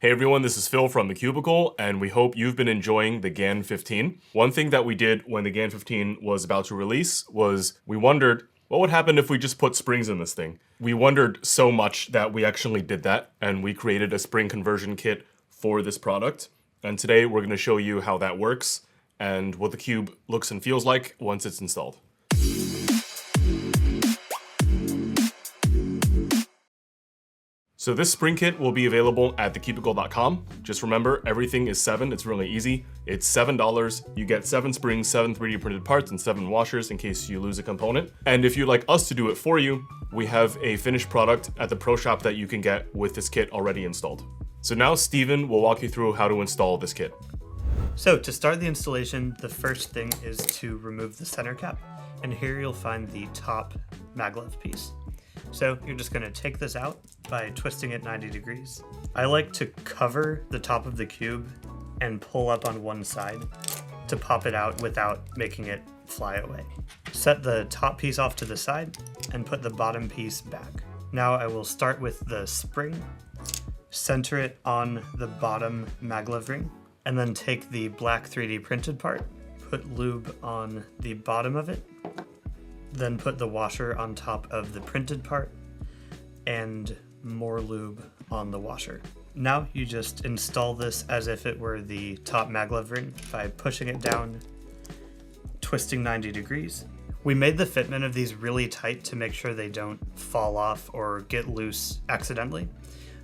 Hey everyone, this is Phil from TheCubicle, and we hope you've been enjoying the GAN 15. One thing that we did when the GAN 15 was about to release was we wondered, what would happen if we just put springs in this thing? We wondered so much that we actually did that, and we created a spring conversion kit for this product. And today we're going to show you how that works and what the cube looks and feels like once it's installed. So this spring kit will be available at TheCubicle.com. Just remember, everything is $7. It's really easy. It's $7. You get 7 springs, 7 3D printed parts, and 7 washers in case you lose a component. And if you'd like us to do it for you, we have a finished product at the Pro Shop that you can get with this kit already installed. So now Steven will walk you through how to install this kit. So to start the installation, the first thing is to remove the center cap. And here you'll find the top maglev piece. So you're just going to take this out by twisting it 90 degrees. I like to cover the top of the cube and pull up on one side to pop it out without making it fly away. Set the top piece off to the side and put the bottom piece back. Now I will start with the spring, center it on the bottom maglev ring, and then take the black 3D printed part, put lube on the bottom of it, then put the washer on top of the printed part, and more lube on the washer. Now you just install this as if it were the top maglev ring by pushing it down, twisting 90 degrees. We made the fitment of these really tight to make sure they don't fall off or get loose accidentally.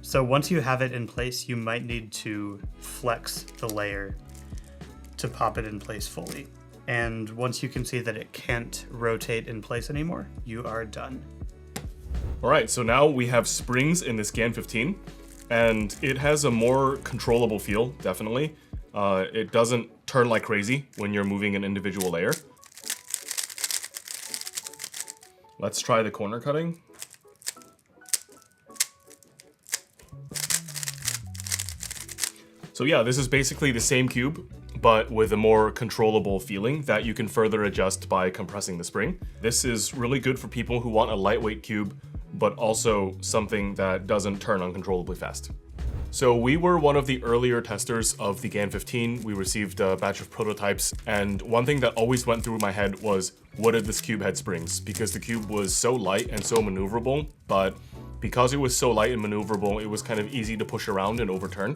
So once you have it in place, you might need to flex the layer to pop it in place fully. And once you can see that it can't rotate in place anymore, you are done. All right, so now we have springs in this GAN 15, and it has a more controllable feel, definitely. It doesn't turn like crazy when you're moving an individual layer. Let's try the corner cutting. So yeah, this is basically the same cube, but with a more controllable feeling that you can further adjust by compressing the spring. This is really good for people who want a lightweight cube, but also something that doesn't turn uncontrollably fast. So we were one of the earlier testers of the GAN 15. We received a batch of prototypes, and one thing that always went through my head was, what if this cube had springs? Because the cube was so light and so maneuverable, but because it was so light and maneuverable, it was kind of easy to push around and overturn.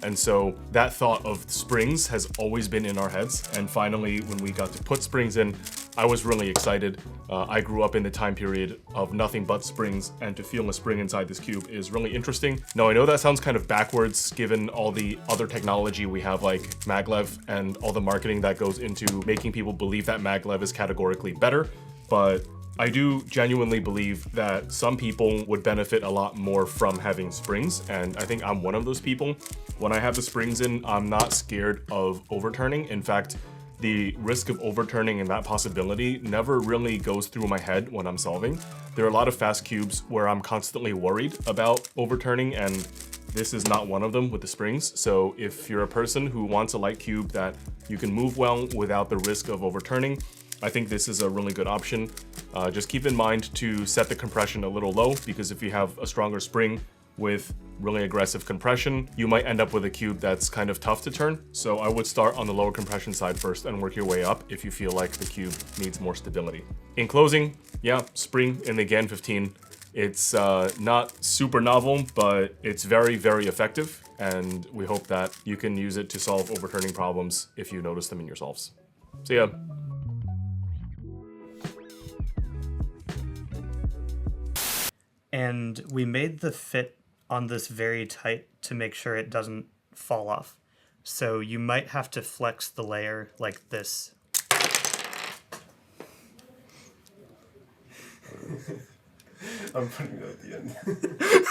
And so that thought of springs has always been in our heads. And finally, when we got to put springs in, I was really excited. I grew up in the time period of nothing but springs, and to feel a spring inside this cube is really interesting. Now, I know that sounds kind of backwards given all the other technology we have like maglev and all the marketing that goes into making people believe that maglev is categorically better, but I do genuinely believe that some people would benefit a lot more from having springs, and I think I'm one of those people. When I have the springs in, I'm not scared of overturning. In fact, the risk of overturning and that possibility never really goes through my head when I'm solving. There are a lot of fast cubes where I'm constantly worried about overturning, and this is not one of them with the springs. So if you're a person who wants a light cube that you can move well without the risk of overturning, I think this is a really good option. Just keep in mind to set the compression a little low, because if you have a stronger spring with really aggressive compression, you might end up with a cube that's kind of tough to turn. So I would start on the lower compression side first and work your way up if you feel like the cube needs more stability. In closing, yeah, spring in the GAN 15. It's not super novel, but it's very, very effective. And we hope that you can use it to solve overturning problems if you notice them in your solves. See ya. And we made the fit on this very tight to make sure it doesn't fall off. So you might have to flex the layer like this. I'm putting it at the end.